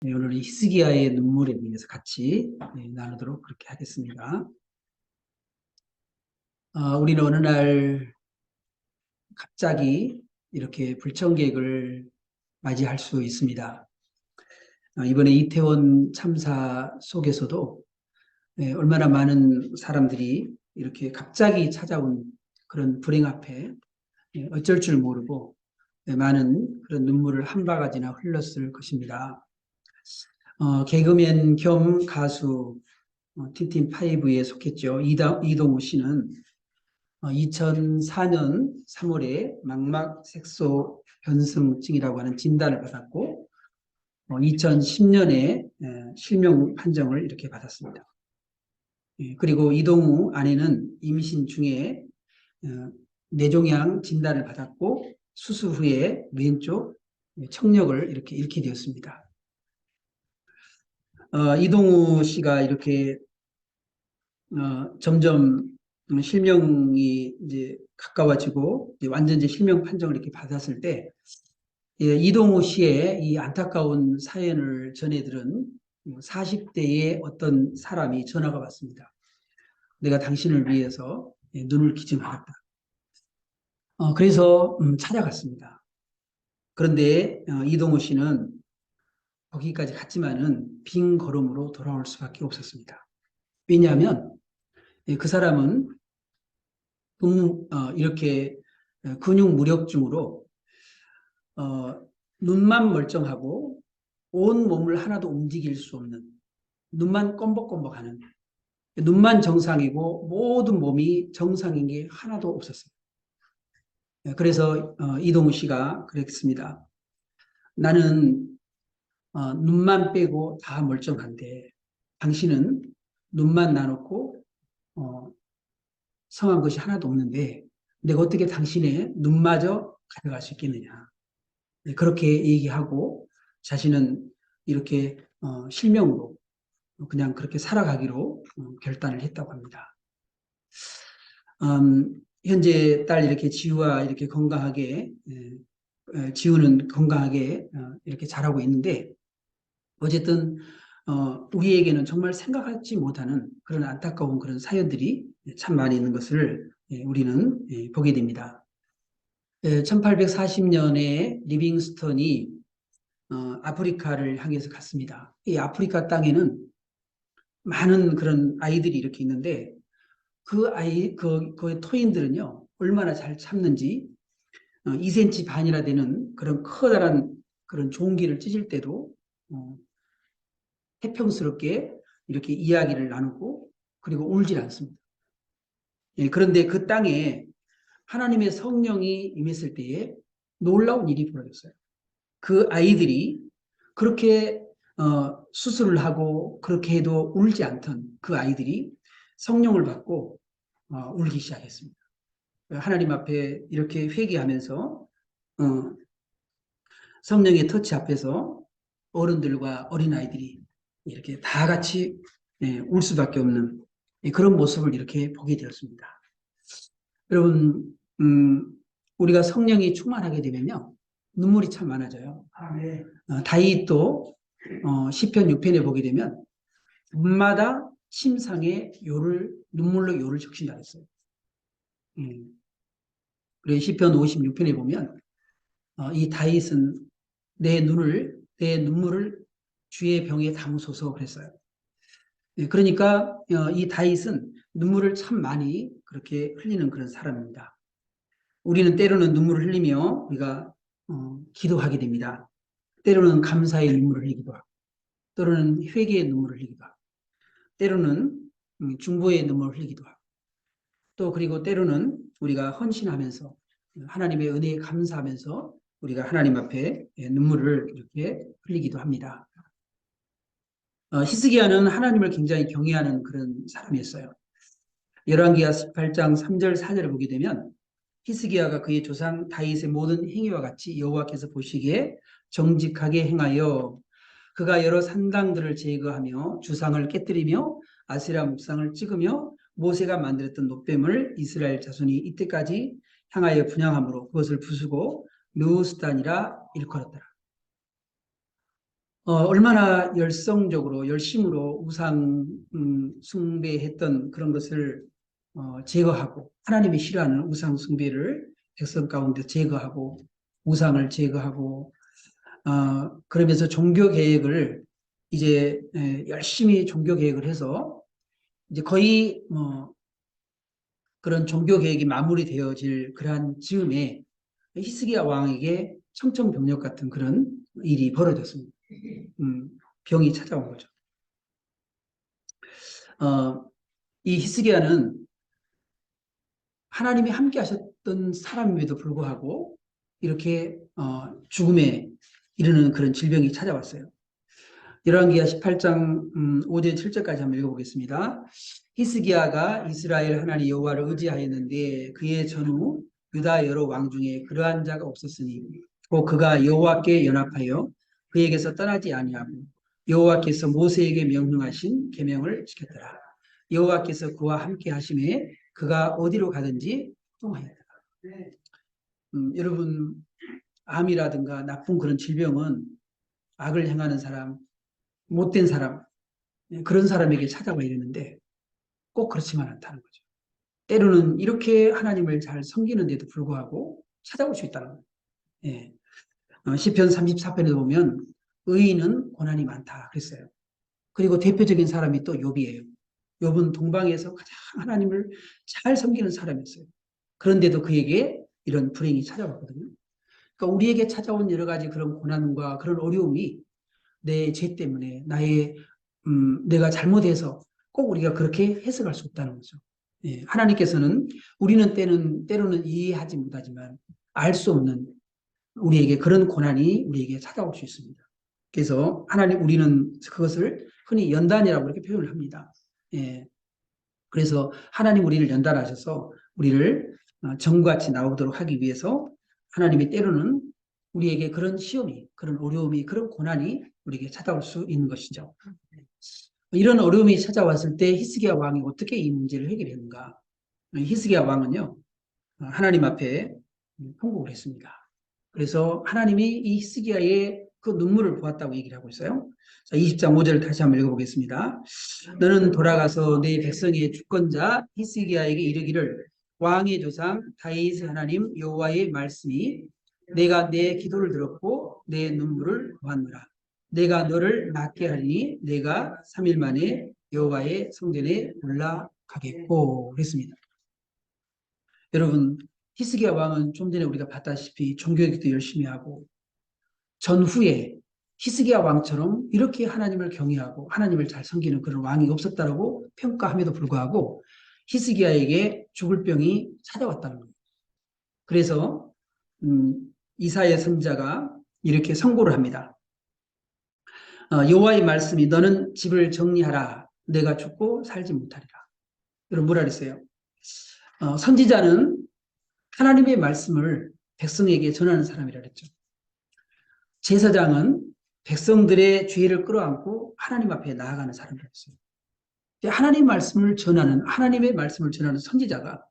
네, 오늘 히스기야의 눈물에 대해서 같이 나누도록 그렇게 하겠습니다. 우리는 어느 날 갑자기 이렇게 불청객을 맞이할 수 있습니다. 이번에 이태원 참사 속에서도 얼마나 많은 사람들이 이렇게 갑자기 찾아온 그런 불행 앞에 어쩔 줄 모르고 많은 그런 눈물을 한 바가지나 흘렸을 것입니다. 개그맨 겸 가수 틴틴5에 속했죠. 이동우 씨는 2004년 3월에 망막색소 변성증이라고 하는 진단을 받았고 2010년에 실명 판정을 이렇게 받았습니다. 그리고 이동우 아내는 임신 중에 뇌종양 진단을 받았고 수술 후에 왼쪽 청력을 이렇게 잃게 되었습니다. 이동우 씨가 이렇게 점점 실명이 이제 가까워지고 이제 완전 이제 실명 판정을 이렇게 받았을 때 이동우 씨의 이 안타까운 사연을 전해들은 40대의 어떤 사람이 전화가 왔습니다. 내가 당신을 위해서 눈을 기증하겠다. 그래서 찾아갔습니다. 그런데 이동우 씨는 거기까지 갔지만은 빈 걸음으로 돌아올 수밖에 없었습니다. 왜냐하면 그 사람은 이렇게 근육 무력증으로 눈만 멀쩡하고 온 몸을 하나도 움직일 수 없는, 눈만 껌벅껌벅하는, 눈만 정상이고 모든 몸이 정상인 게 하나도 없었어요. 그래서 이동우 씨가 그랬습니다. 나는 눈만 빼고 다 멀쩡한데 당신은 눈만 나놓고 성한 것이 하나도 없는데 내가 어떻게 당신의 눈마저 가져갈 수 있겠느냐. 그렇게 얘기하고 자신은 이렇게 실명으로 그냥 그렇게 살아가기로 결단을 했다고 합니다. 현재 딸 이렇게 지우와 이렇게 건강하게 지우는 건강하게 이렇게 자라고 있는데 어쨌든 우리에게는 정말 생각하지 못하는 그런 안타까운 그런 사연들이 참 많이 있는 것을 우리는 보게 됩니다. 1840년에 리빙스턴이 아프리카를 향해서 갔습니다. 이 아프리카 땅에는 많은 그런 아이들이 이렇게 있는데 그 토인들은요, 얼마나 잘 참는지 2cm 반이나 되는 그런 커다란 그런 종기를 찢을 때도 태평스럽게 이렇게 이야기를 나누고 그리고 울질 않습니다. 그런데 그 땅에 하나님의 성령이 임했을 때에 놀라운 일이 벌어졌어요. 그 아이들이 그렇게 수술을 하고 그렇게 해도 울지 않던 그 아이들이 성령을 받고 울기 시작했습니다. 하나님 앞에 이렇게 회개하면서 성령의 터치 앞에서 어른들과 어린아이들이 이렇게 다 같이 울 수밖에 없는 그런 모습을 이렇게 보게 되었습니다. 여러분, 우리가 성령이 충만하게 되면요, 눈물이 참 많아져요. 다윗도 시편 6편에 보게 되면 밤마다 침상에 눈물로 요를 적신다 했어요. 그래서 시편 56편에 보면 이 다윗은 내 눈물을 주의 병에 담으소서 그랬어요. 그러니까 이 다윗은 눈물을 참 많이 그렇게 흘리는 그런 사람입니다. 우리는 때로는 눈물을 흘리며 우리가 기도하게 됩니다. 때로는 감사의 눈물을 흘리기도 하고, 때로는 회개의 눈물을 흘리기도 하고, 때로는 중보의 눈물을 흘리기도 하고, 또 그리고 때로는 우리가 헌신하면서 하나님의 은혜에 감사하면서 우리가 하나님 앞에 눈물을 이렇게 흘리기도 합니다. 히스기야는 하나님을 굉장히 경외하는 그런 사람이었어요. 열왕기하 18장 3절 4절을 보게 되면 히스기야가 그의 조상 다윗의 모든 행위와 같이 여호와께서 보시기에 정직하게 행하여 그가 여러 산당들을 제거하며 주상을 깨뜨리며 아세라 묵상을 찍으며 모세가 만들었던 놋뱀을 이스라엘 자손이 이때까지 향하여 분향함으로 그것을 부수고 느우스단이라 일컬었더라. 얼마나 열성적으로 열심으로 우상 숭배했던 그런 것을 제거하고 하나님이 싫어하는 우상 숭배를 백성 가운데 제거하고 우상을 제거하고 그러면서 종교 개혁을 이제 열심히 종교 개혁을 해서 이제 거의 그런 종교 개혁이 마무리되어질 그러한 즈음에 히스기야 왕에게 청천벽력 같은 그런 일이 벌어졌습니다. 병이 찾아온 거죠. 이 히스기야는 하나님이 함께 하셨던 사람임에도 불구하고 이렇게 죽음에 이르는 그런 질병이 찾아왔어요. 열왕기하 18장 5절 7절까지 한번 읽어보겠습니다. 히스기야가 이스라엘 하나님 여호와를 의지하였는데 그의 전후 유다 여러 왕 중에 그러한 자가 없었으니 또 그가 여호와께 연합하여 그에게서 떠나지 아니하고 여호와께서 모세에게 명령하신 계명을 지켰더라. 여호와께서 그와 함께 하심에 그가 어디로 가든지 통하였더라. 여러분 암이라든가 나쁜 그런 질병은 악을 행하는 사람, 못된 사람, 그런 사람에게 찾아와 이르는데 꼭 그렇지만 않다는 거죠. 때로는 이렇게 하나님을 잘 섬기는데도 불구하고 찾아올 수 있다는 거예요. 예. 시편 34편에 보면 의인은 고난이 많다 그랬어요. 그리고 대표적인 사람이 또 욥이에요. 욥은 동방에서 가장 하나님을 잘 섬기는 사람이었어요. 그런데도 그에게 이런 불행이 찾아왔거든요. 그러니까 우리에게 찾아온 여러 가지 그런 고난과 그런 어려움이 내 죄 때문에 내가 잘못해서 꼭 우리가 그렇게 해석할 수 없다는 거죠. 예, 하나님께서는 우리는 때로는 이해하지 못하지만 알 수 없는 우리에게 그런 고난이 우리에게 찾아올 수 있습니다. 그래서 우리는 그것을 흔히 연단이라고 이렇게 표현을 합니다. 예, 그래서 하나님 우리를 연단하셔서 우리를 정같이 나오도록 하기 위해서 하나님이 때로는 우리에게 그런 시험이, 그런 어려움이, 그런 고난이 우리에게 찾아올 수 있는 것이죠. 이런 어려움이 찾아왔을 때 히스기야 왕이 어떻게 이 문제를 해결했는가? 히스기야 왕은요, 하나님 앞에 통곡을 했습니다. 그래서 하나님이 이 히스기야의 그 눈물을 보았다고 얘기를 하고 있어요. 자, 20장 5절을 다시 한번 읽어보겠습니다. 너는 돌아가서 네 백성의 주권자 히스기야에게 이르기를 왕의 조상 다윗의 하나님 여호와의 말씀이 내가 내 기도를 들었고 내 눈물을 보았노라. 내가 너를 낫게 하리니 내가 3일 만에 여호와의 성전에 올라가겠고 그랬습니다. 여러분 히스기야 왕은 좀 전에 우리가 봤다시피 종교개혁도 열심히 하고 전후에 히스기야 왕처럼 이렇게 하나님을 경외하고 하나님을 잘 섬기는 그런 왕이 없었다라고 평가함에도 불구하고 히스기야에게 죽을 병이 찾아왔다는 거예요. 그래서 이사야 선지자가 이렇게 선고를 합니다. 여호와의 말씀이 너는 집을 정리하라. 내가 죽고 살지 못하리라. 여러분 뭐라 그랬어요? 선지자는 하나님의 말씀을 백성에게 전하는 사람이라 그랬죠. 제사장은 백성들의 죄를 끌어안고 하나님 앞에 나아가는 사람이었어요. 하나님의 말씀을 전하는 선지자가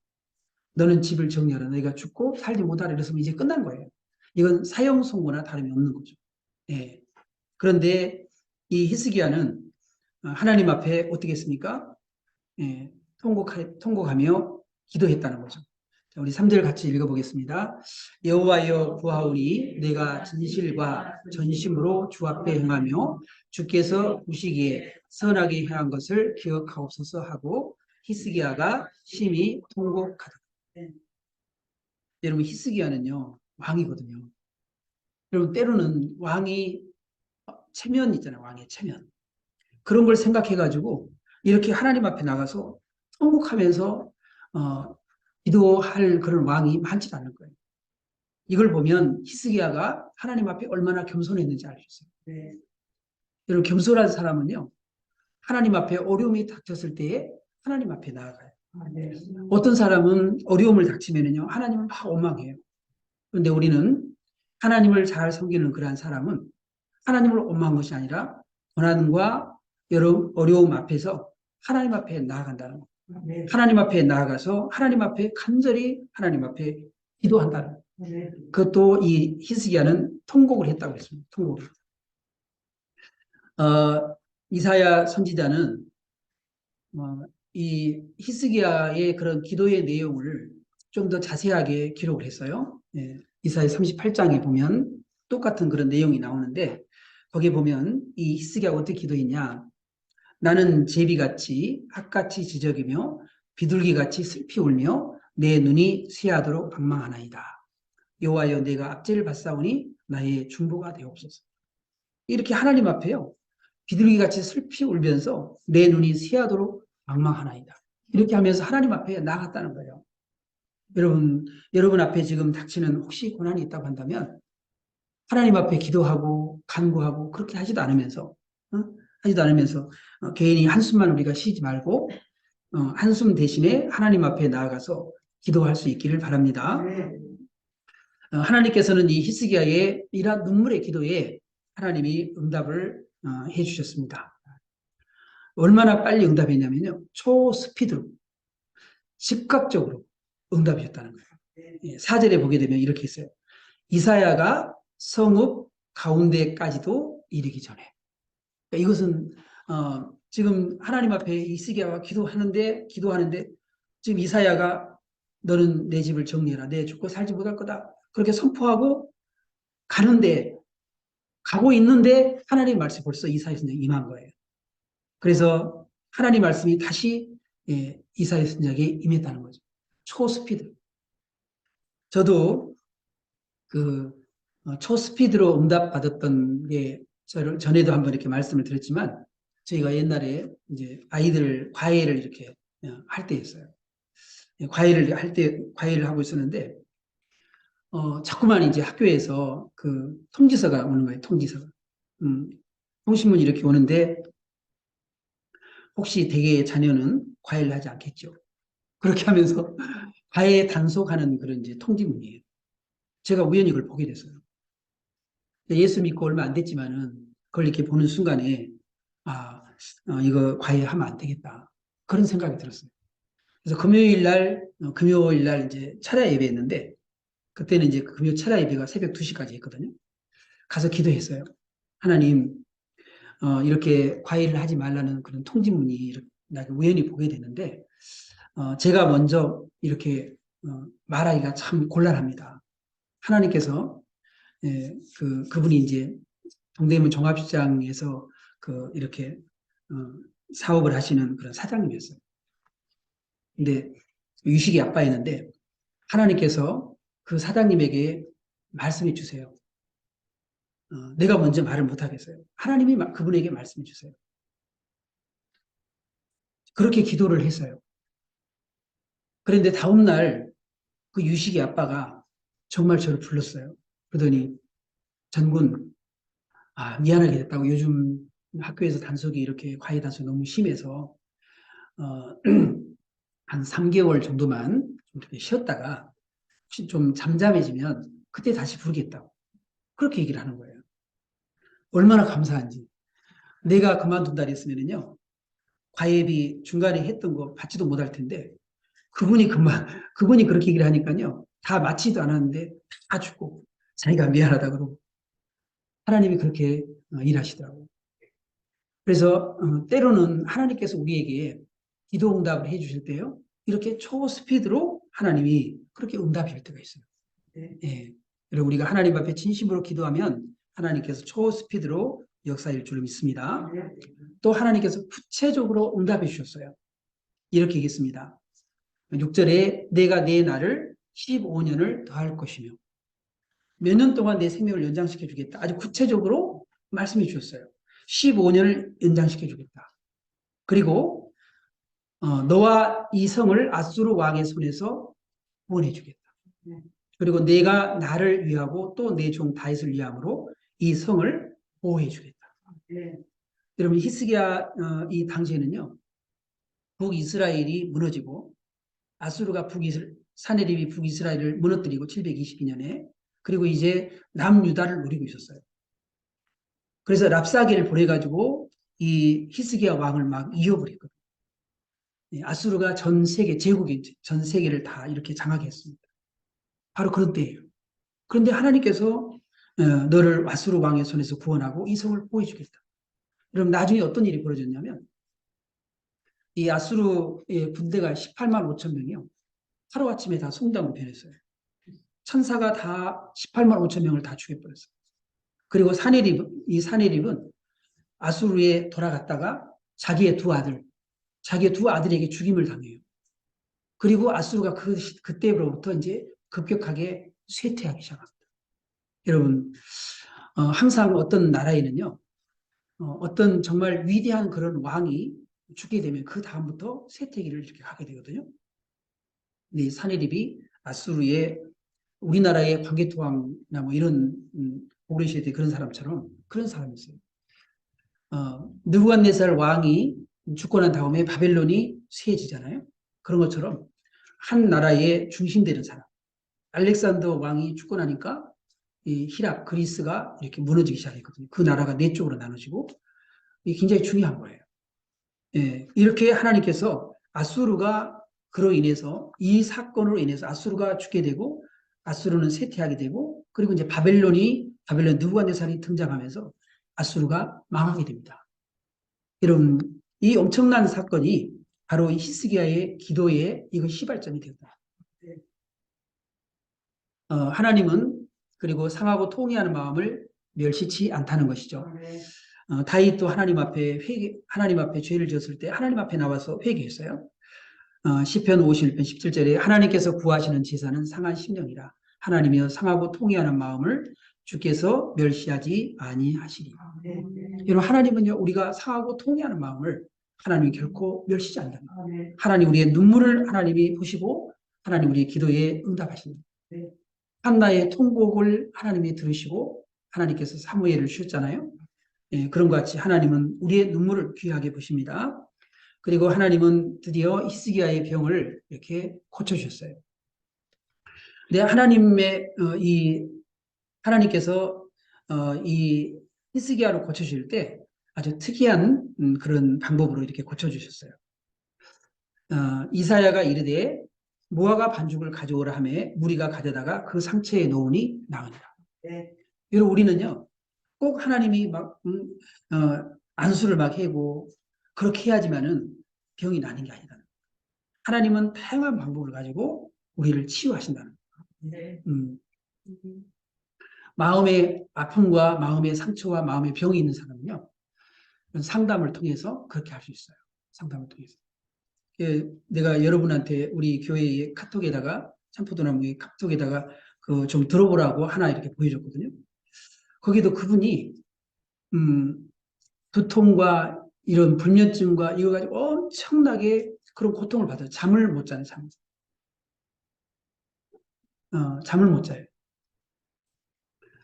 너는 집을 정리하라. 너희가 죽고 살지 못하라. 이랬으면 이제 끝난 거예요. 이건 사형 선고나 다름이 없는 거죠. 예. 그런데 이 히스기야는 하나님 앞에 어떻게 했습니까? 예. 통곡하며 기도했다는 거죠. 우리 3절 같이 읽어보겠습니다. 여호와여 구하오니 내가 진실과 전심으로 주 앞에 행하며 주께서 보시기에 선하게 행한 것을 기억하옵소서 하고 히스기야가 심히 통곡하더라. 여러분 히스기야는요 왕이거든요. 여러분 때로는 왕이 체면 있잖아요. 왕의 체면. 그런 걸 생각해가지고 이렇게 하나님 앞에 나가서 통곡하면서 기도할 그런 왕이 많지 않을 거예요. 이걸 보면 히스기야가 하나님 앞에 얼마나 겸손했는지 알 수 있어요. 네. 여러분 겸손한 사람은요. 하나님 앞에 어려움이 닥쳤을 때에 하나님 앞에 나아가요. 네. 어떤 사람은 어려움을 닥치면요. 하나님을 막 원망해요. 그런데 우리는 하나님을 잘 섬기는 그러한 사람은 하나님을 원망한 것이 아니라 고난과 여러 어려움 앞에서 하나님 앞에 나아간다는 거예요. 네. 하나님 앞에 나아가서 하나님 앞에 간절히 하나님 앞에 기도한다는 거예요. 네. 그것도 이 히스기야는 통곡을 했다고 했습니다. 통곡을. 이사야 선지자는 어, 이 히스기야의 그런 기도의 내용을 좀 더 자세하게 기록을 했어요. 예, 이사야 38장에 보면 똑같은 그런 내용이 나오는데 거기에 보면 이 히스기야가 어떻게 기도했냐. 나는 제비같이 핫같이 지저귀며 비둘기같이 슬피 울며 내 눈이 쇠하도록 방망하나이다. 여호와여 내가 압제를 받사오니 나의 중보가 되옵소서. 이렇게 하나님 앞에요. 비둘기같이 슬피 울면서 내 눈이 쇠하도록 방망하나이다. 이렇게 하면서 하나님 앞에 나갔다는 거예요. 여러분 앞에 지금 닥치는 혹시 고난이 있다고 한다면 하나님 앞에 기도하고 간구하고 그렇게 하지도 않으면서 괜히 한숨만 우리가 쉬지 말고 한숨 대신에 하나님 앞에 나아가서 기도할 수 있기를 바랍니다. 하나님께서는 이 히스기야의 이러한 눈물의 기도에 하나님이 응답을 해주셨습니다. 얼마나 빨리 응답했냐면요. 초스피드로 즉각적으로 응답이었다는 거예요. 4절에 보게 되면 이렇게 있어요. 이사야가 성읍 가운데까지도 이르기 전에. 그러니까 이것은 지금 하나님 앞에 히스기야가 기도하는데 지금 이사야가 너는 내 집을 정리해라. 내 죽고 살지 못할 거다. 그렇게 선포하고 가고 있는데 하나님 말씀이 벌써 이사야 선지자에게 임한 거예요. 그래서 하나님 말씀이 다시 이사야 선지자에게 임했다는 거죠. 초스피드. 저도 그 초스피드로 응답받았던 게 전에도 한번 이렇게 말씀을 드렸지만 저희가 옛날에 이제 아이들 과외를 이렇게 할 때였어요. 과외를 하고 있었는데 자꾸만 이제 학교에서 그 통지서가 오는 거예요. 통지서가. 통신문이 이렇게 오는데 혹시 대개의 자녀는 과외를 하지 않겠죠. 그렇게 하면서 과외 단속하는 그런 이제 통지문이에요. 제가 우연히 그걸 보게 됐어요. 예수 믿고 얼마 안 됐지만은 그걸 이렇게 보는 순간에 이거 과외하면 안 되겠다. 그런 생각이 들었어요. 그래서 금요일 날 이제 철야 예배였는데 그때는 이제 금요 철야 예배가 새벽 2시까지 했거든요. 가서 기도했어요. 하나님, 이렇게 과외를 하지 말라는 그런 통지문이 이렇게 우연히 보게 됐는데 제가 먼저 이렇게 말하기가 참 곤란합니다. 하나님께서 그분이 이제 동대문 종합시장에서 이렇게 사업을 하시는 그런 사장님이었어요. 근데 유식이 아빠였는데 하나님께서 그 사장님에게 말씀해 주세요. 내가 먼저 말을 못 하겠어요. 하나님이 그분에게 말씀해 주세요. 그렇게 기도를 했어요. 그런데 다음날 그 유식이 아빠가 정말 저를 불렀어요. 그러더니 전군, 미안하게 됐다고 요즘 학교에서 단속이 이렇게 과외 단속이 너무 심해서 한 3개월 정도만 좀 이렇게 쉬었다가 혹시 좀 잠잠해지면 그때 다시 부르겠다고 그렇게 얘기를 하는 거예요. 얼마나 감사한지. 내가 그만둔다 그랬으면요 과외비 중간에 했던 거 받지도 못할 텐데 그분이 그렇게 얘기를 하니까요 다 마치지도 않았는데 다 죽고 자기가 미안하다 그러고 하나님이 그렇게 일하시더라고요. 그래서 때로는 하나님께서 우리에게 기도 응답을 해주실 때요 이렇게 초스피드로 하나님이 그렇게 응답해 줄 때가 있어요. 예. 그리고 우리가 하나님 앞에 진심으로 기도하면 하나님께서 초스피드로 역사일 줄 믿습니다. 또 하나님께서 구체적으로 응답해 주셨어요. 이렇게 얘기했습니다. 6절에 내가 내 날을 15년을 더할 것이며 몇 년 동안 내 생명을 연장시켜 주겠다. 아주 구체적으로 말씀해 주셨어요. 15년을 연장시켜 주겠다. 그리고 너와 이 성을 아수르 왕의 손에서 구원해 주겠다. 그리고 내가 나를 위하고 또 내 종 다윗을 위함으로 이 성을 보호해 주겠다. 여러분 히스기야 이 당시에는요. 북이스라엘이 무너지고 아수르가 사네립이 북이스라엘을 무너뜨리고 722년에 그리고 이제 남유다를 노리고 있었어요. 그래서 랍사게를 보내가지고 이 히스기야 왕을 막 이어버렸거든요. 아수르가 제국이 전 세계를 다 이렇게 장악했습니다. 바로 그런 때예요. 그런데 하나님께서 너를 아수르 왕의 손에서 구원하고 이 성을 보호해주겠다. 그럼 나중에 어떤 일이 벌어졌냐면 이 아수르의 군대가 18만 5천 명이요. 하루아침에 다 송장으로 변했어요. 천사가 다 18만 5천 명을 다 죽여버렸어요. 그리고 이 사내립은 아수르에 돌아갔다가 자기의 두 아들에게 죽임을 당해요. 그리고 아수르가 그때로부터 이제 급격하게 쇠퇴하기 시작합니다. 여러분, 항상 어떤 나라에는요, 어떤 정말 위대한 그런 왕이 죽게 되면 그 다음부터 쇠퇴기를 이렇게 하게 되거든요. 이 사내립이 아수르의 우리나라의 광개토왕이나 뭐 이런 고구려시대 그런 사람처럼 그런 사람이었어요. 느부갓네살 왕이 죽고 난 다음에 바벨론이 쇠해지잖아요. 그런 것처럼 한 나라의 중심되는 사람. 알렉산더 왕이 죽고 나니까 이 히랍, 그리스가 이렇게 무너지기 시작했거든요. 그 나라가 네 쪽으로 나눠지고 이게 굉장히 중요한 거예요. 예, 이렇게 하나님께서 아수르가 그로 인해서 이 사건으로 인해서 아수르가 죽게 되고 아수르는 쇠퇴하게 되고 그리고 이제 바벨론 느부갓네살이 등장하면서 아수르가 망하게 됩니다. 여러분 이 엄청난 사건이 바로 이 히스기야의 기도에 이거 시발점이 되었다. 하나님은 그리고 상하고 통회하는 마음을 멸시치 않다는 것이죠. 다윗도 하나님 앞에 죄를 지었을 때 하나님 앞에 나와서 회개했어요. 시편 51편 17절에 하나님께서 구하시는 제사는 상한 심령이라 하나님이여 상하고 통회하는 마음을 주께서 멸시하지 아니하시리. 여러분 하나님은요 우리가 상하고 통회하는 마음을 하나님이 결코 멸시하지 않는다. 하나님 우리의 눈물을 하나님이 보시고 하나님 우리의 기도에 응답하십니다. 한나의 통곡을 하나님이 들으시고 하나님께서 사무엘을 주셨잖아요. 예, 그런 것 같이 하나님은 우리의 눈물을 귀하게 보십니다. 그리고 하나님은 드디어 히스기야의 병을 이렇게 고쳐주셨어요. 근데 하나님께서 이 히스기야를 고쳐주실 때 아주 특이한 그런 방법으로 이렇게 고쳐주셨어요. 이사야가 이르되 무화과 반죽을 가져오라 하매 무리가 가져다가 그 상처에 놓으니 나으니라. 네. 여러분 우리는요 꼭 하나님이 막 안수를 막 해고 그렇게 해야지만은 병이 나는 게 아니다. 하나님은 다양한 방법을 가지고 우리를 치유하신다는 거예요. 마음의 아픔과 마음의 상처와 마음의 병이 있는 사람은요 상담을 통해서 그렇게 할 수 있어요. 상담을 통해서. 예, 내가 여러분한테 우리 교회의 카톡에다가 참포도나무의 카톡에다가 그 좀 들어보라고 하나 이렇게 보여줬거든요. 거기도 그분이 두통과 이런 불면증과 이거 가지고 엄청나게 그런 고통을 받아요. 잠을 못 자는 잠을 못 자요.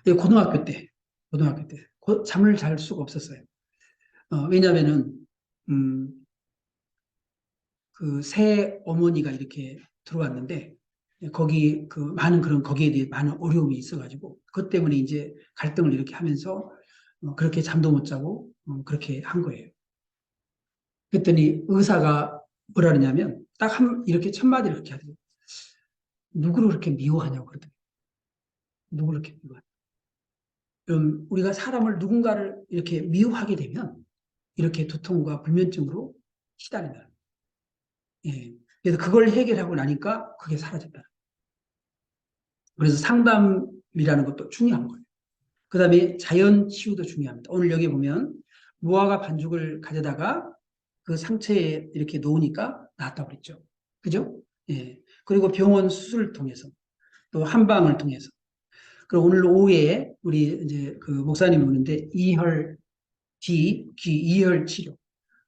고등학교 때 잠을 잘 수가 없었어요. 왜냐하면은 그 새 어머니가 이렇게 들어왔는데 거기 그 많은 그런 거기에 대해 많은 어려움이 있어가지고 그것 때문에 이제 갈등을 이렇게 하면서 그렇게 잠도 못 자고 그렇게 한 거예요. 그랬더니 의사가 뭐라 그러냐면 이렇게 첫 마디를 이렇게 하더라고요. 누구를 그렇게 미워하냐고 그러더라고요. 누구를 이렇게 미워하냐. 그럼 우리가 누군가를 이렇게 미워하게 되면 이렇게 두통과 불면증으로 시달린다. 예. 그래서 그걸 해결하고 나니까 그게 사라진다. 그래서 상담이라는 것도 중요한 거예요. 그 다음에 자연 치유도 중요합니다. 오늘 여기 보면 무화과 반죽을 가져다가 그 상처에 이렇게 놓으니까 낫다고 그랬죠. 그죠? 예. 그리고 병원 수술을 통해서 또 한방을 통해서. 그리고 오늘 오후에 우리 이제 그 목사님 오는데 귀 이혈 치료.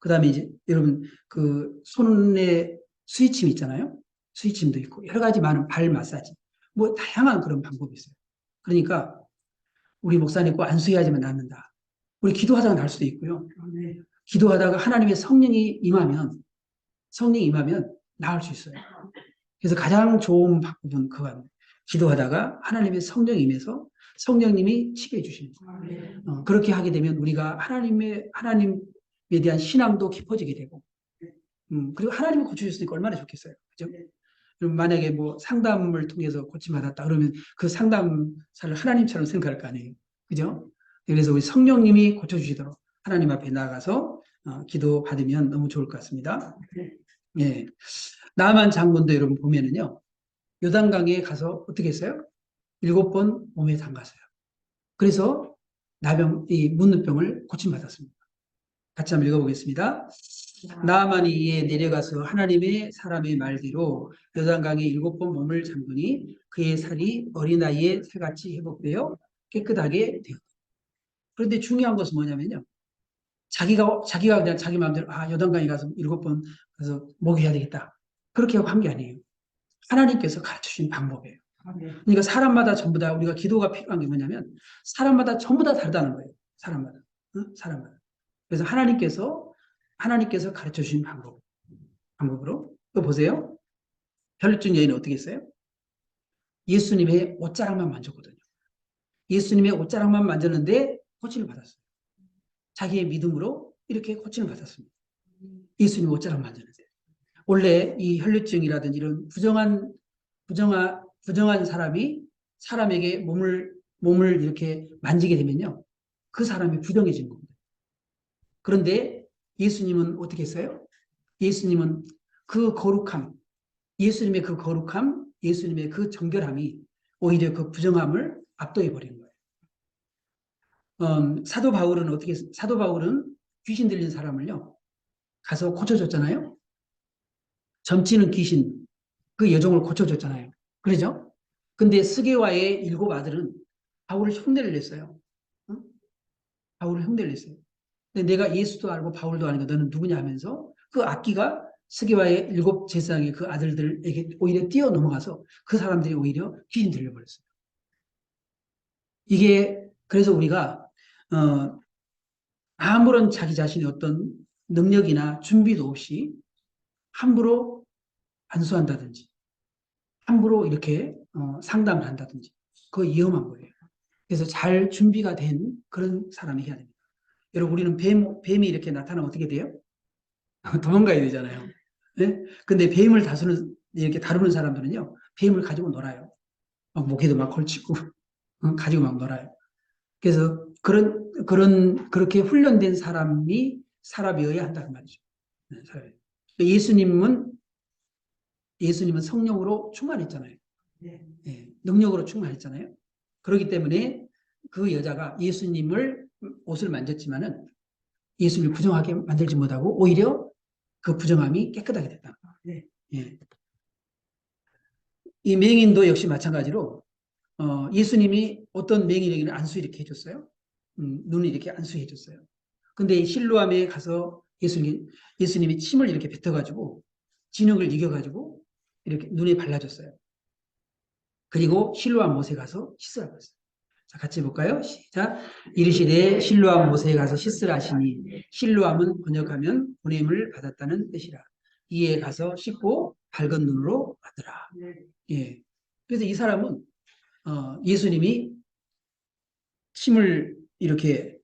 그 다음에 이제 여러분 그 손에 스위침 있잖아요. 스위침도 있고 여러 가지 많은 발 마사지. 뭐 다양한 그런 방법이 있어요. 그러니까 우리 목사님 꼭 안수해야지만 낫는다. 우리 기도하다가 날 수도 있고요. 기도하다가 하나님의 성령이 임하면 나을 수 있어요. 그래서 가장 좋은 방법은 그건 기도하다가 하나님의 성령이 임해서 성령님이 치료해 주시는 거예요. 그렇게 하게 되면 우리가 하나님에 대한 신앙도 깊어지게 되고, 그리고 하나님이 고쳐주셨으니까 얼마나 좋겠어요. 그죠? 그럼 만약에 뭐 상담을 통해서 고침받았다 그러면 그 상담사를 하나님처럼 생각할 거 아니에요. 그죠? 그래서 우리 성령님이 고쳐주시도록 하나님 앞에 나아가서 기도 받으면 너무 좋을 것 같습니다. 예. 나만 장군도 여러분 보면은요, 요단강에 가서 어떻게 했어요? 7번 몸에 담갔어요. 그래서 이 문둥병을 고침받았습니다. 같이 한번 읽어보겠습니다. 나아만이 이에 내려가서 하나님의 사람의 말대로 요단강에 7번 몸을 잠그니 그의 살이 어린아이의 살같이 회복되어 깨끗하게 되었다. 그런데 중요한 것은 뭐냐면요. 자기가 그냥 자기 마음대로 요단강에 가서 7번 가서 목욕해야 되겠다. 그렇게 하고 한 게 아니에요. 하나님께서 가르쳐 주신 방법이에요. 그러니까 사람마다 전부 다 우리가 기도가 필요한 게 뭐냐면 사람마다 전부 다 다르다는 거예요. 사람마다. 응? 사람마다. 그래서 하나님께서 가르쳐 주신 방법으로 또 보세요. 혈류증 여인은 어떻게 했어요? 예수님의 옷자락만 만졌거든요. 예수님의 옷자락만 만졌는데 고침을 받았어요. 자기의 믿음으로 이렇게 고침을 받았습니다. 예수님 옷자락 만졌는데. 원래 이 혈류증이라든지 이런 부정한 사람에게 몸을 이렇게 만지게 되면요. 그 사람이 부정해지는 겁니다. 그런데 예수님은 어떻게 했어요? 예수님은 그 거룩함, 예수님의 그 정결함이 오히려 그 부정함을 압도해 버린 거예요. 사도 바울은 귀신 들린 사람을요, 가서 고쳐줬잖아요. 점치는 귀신, 그 여종을 고쳐줬잖아요. 그러죠? 근데 스게와의 7 아들은 바울을 흉내를 냈어요. 응? 바울을 흉내를 냈어요. 근데 내가 예수도 알고 바울도 아니까 너는 누구냐 하면서 그 악기가 스게와의 7제사장의 그 아들들에게 오히려 뛰어넘어가서 그 사람들이 오히려 귀신 들려버렸어요. 이게 그래서 우리가 아무런 자기 자신의 어떤 능력이나 준비도 없이 함부로 안수한다든지 함부로 이렇게 상담을 한다든지 그거 위험한 거예요. 그래서 잘 준비가 된 그런 사람이 해야 됩니다. 여러분 우리는 뱀이 이렇게 나타나면 어떻게 돼요? 도망가야 되잖아요. 네? 근데 뱀을 이렇게 다루는 사람들은요, 뱀을 가지고 놀아요. 목에도 막 걸치고, 가지고 막 놀아요. 그래서 그렇게 훈련된 사람이어야 한다는 말이죠. 네, 예수님은 성령으로 충만했잖아요. 네, 능력으로 충만했잖아요. 그렇기 때문에 그 여자가 예수님을 옷을 만졌지만은 예수님을 부정하게 만들지 못하고 오히려 그 부정함이 깨끗하게 됐다. 예. 이 맹인도 역시 마찬가지로 예수님이 어떤 맹인에게는 안수 이렇게 해줬어요. 눈을 이렇게 안수해 줬어요. 근데 실로암에 가서 예수님이 침을 이렇게 뱉어가지고 진흙을 이겨가지고 이렇게 눈에 발라줬어요. 그리고 실로암 못에 가서 씻으라고 했어요. 자, 같이 해볼까요? 시작. 이르시되 실로암 못에 가서 씻으라 하시니 실로암은 번역하면 보냄을 받았다는 뜻이라. 이에 가서 씻고 밝은 눈으로 가더라. 예. 그래서 이 사람은 예수님이 침을 이렇게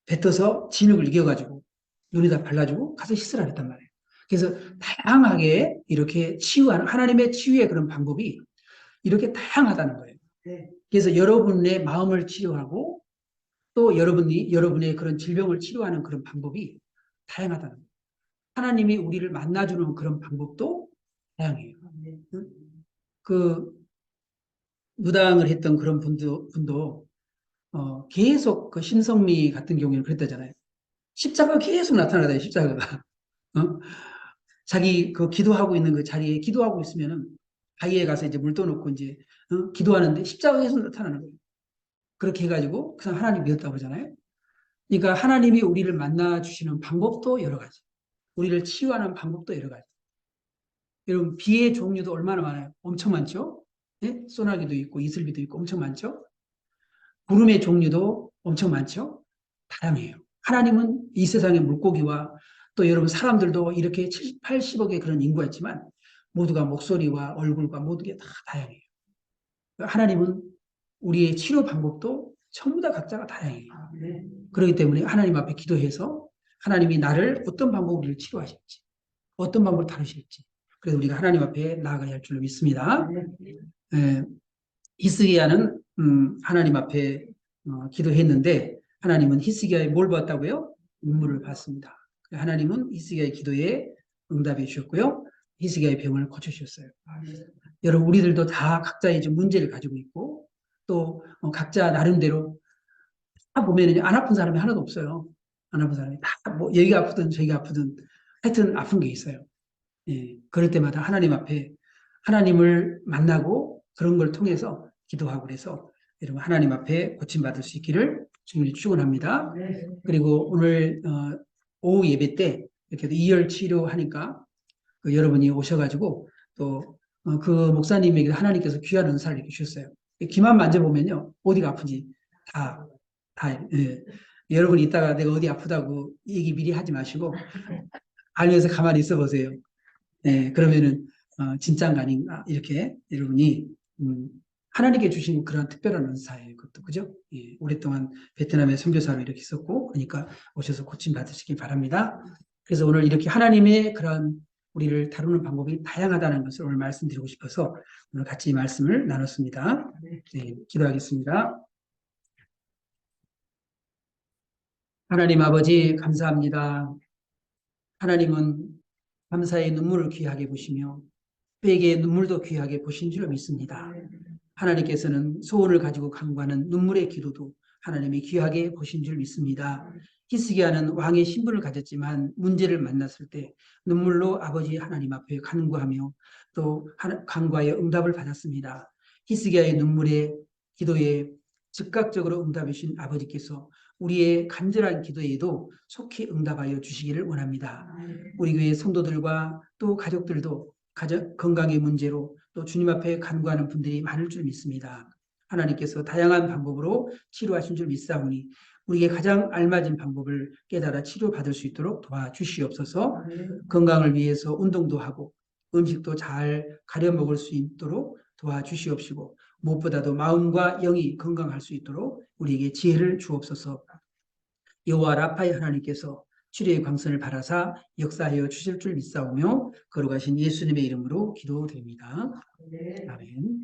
뱉어서 진흙을 이겨가지고 눈에다 발라주고 가서 씻으라 했단 말이에요. 그래서 다양하게 이렇게 하나님의 치유의 그런 방법이 이렇게 다양하다는 거예요. 그래서 여러분의 마음을 치료하고 또 여러분의 그런 질병을 치료하는 그런 방법이 다양하다는 거예요. 하나님이 우리를 만나주는 그런 방법도 다양해요. 그 무당을 했던 그런 분도 계속 그 신성미 같은 경우에는 그랬다잖아요. 십자가가 계속 나타나다, 십자가가. 어? 자기 그 기도하고 있는 그 자리에 기도하고 있으면은 바위에 가서 이제 물 떠놓고 이제 기도하는데 십자가가 계속 나타나는 거예요. 그렇게 해가지고 그냥 하나님 믿었다고 그러잖아요. 그러니까 하나님이 우리를 만나 주시는 방법도 여러 가지. 우리를 치유하는 방법도 여러 가지. 여러분 비의 종류도 얼마나 많아요? 엄청 많죠? 네? 소나기도 있고 이슬비도 있고 엄청 많죠? 구름의 종류도 엄청 많죠? 다양해요. 하나님은 이 세상의 물고기와 또 여러분 사람들도 이렇게 70, 80억의 그런 인구가 있지만 모두가 목소리와 얼굴과 모든 게 다 다양해요. 하나님은 우리의 치료 방법도 전부 다 각자가 다양해요. 그렇기 때문에 하나님 앞에 기도해서 하나님이 나를 어떤 방법으로 우리를 치료하실지, 어떤 방법을 다루실지. 그래서 우리가 하나님 앞에 나아가야 할 줄로 믿습니다. 히스기야는 하나님 앞에 기도했는데 하나님은 히스기야의 뭘 봤다고요? 눈물을 봤습니다. 하나님은 히스기야의 기도에 응답해 주셨고요. 히스기야의 병을 고쳐주셨어요. 여러분, 우리들도 다 각자의 좀 문제를 가지고 있고, 또 각자 나름대로 다 보면 안 아픈 사람이 하나도 없어요. 안 아픈 사람이 다 뭐 여기가 아프든 저기가 아프든 하여튼 아픈 게 있어요. 예, 그럴 때마다 하나님 앞에 하나님을 만나고 그런 걸 통해서 기도하고 그래서 여러분 하나님 앞에 고침받을 수 있기를 주님이 축원합니다. 그리고 오늘 오후 예배 때 이렇게 이열 치료하니까 그 여러분이 오셔가지고 또 그 목사님에게 하나님께서 귀한 은사를 이렇게 주셨어요. 귀만 만져보면요 어디가 아픈지 다 예. 여러분이 이따가 내가 어디 아프다고 얘기 미리 하지 마시고 알면서 가만히 있어 보세요. 예, 그러면은 진짜인가 아닌가 이렇게 여러분이 하나님께 주신 그런 특별한 은사예요. 그것도 그죠? 예, 오랫동안 베트남에 선교사로 이렇게 있었고 그러니까 오셔서 고침 받으시기 바랍니다. 그래서 오늘 이렇게 하나님의 그런 우리를 다루는 방법이 다양하다는 것을 오늘 말씀드리고 싶어서 오늘 같이 이 말씀을 나눴습니다. 네, 기도하겠습니다. 하나님 아버지 감사합니다. 하나님은 감사의 눈물을 귀하게 보시며 뼈에게 눈물도 귀하게 보신 줄 믿습니다. 하나님께서는 소원을 가지고 간구하는 눈물의 기도도 하나님이 귀하게 보신 줄 믿습니다. 히스기야는 왕의 신분을 가졌지만 문제를 만났을 때 눈물로 아버지 하나님 앞에 간구하며 또 간구하여 응답을 받았습니다. 히스기야의 눈물의 기도에 즉각적으로 응답해 주신 아버지께서 우리의 간절한 기도에도 속히 응답하여 주시기를 원합니다. 우리 교회 성도들과 또 가족들도 건강의 문제로 또 주님 앞에 간구하는 분들이 많을 줄 믿습니다. 하나님께서 다양한 방법으로 치료하신 줄 믿사오니 우리에게 가장 알맞은 방법을 깨달아 치료받을 수 있도록 도와주시옵소서. 건강을 위해서 운동도 하고 음식도 잘 가려 먹을 수 있도록 도와주시옵시고 무엇보다도 마음과 영이 건강할 수 있도록 우리에게 지혜를 주옵소서. 여호와 라파의 하나님께서 치료의 광선을 바라사 역사하여 주실 줄 믿사오며 거룩하신 예수님의 이름으로 기도드립니다. 아멘.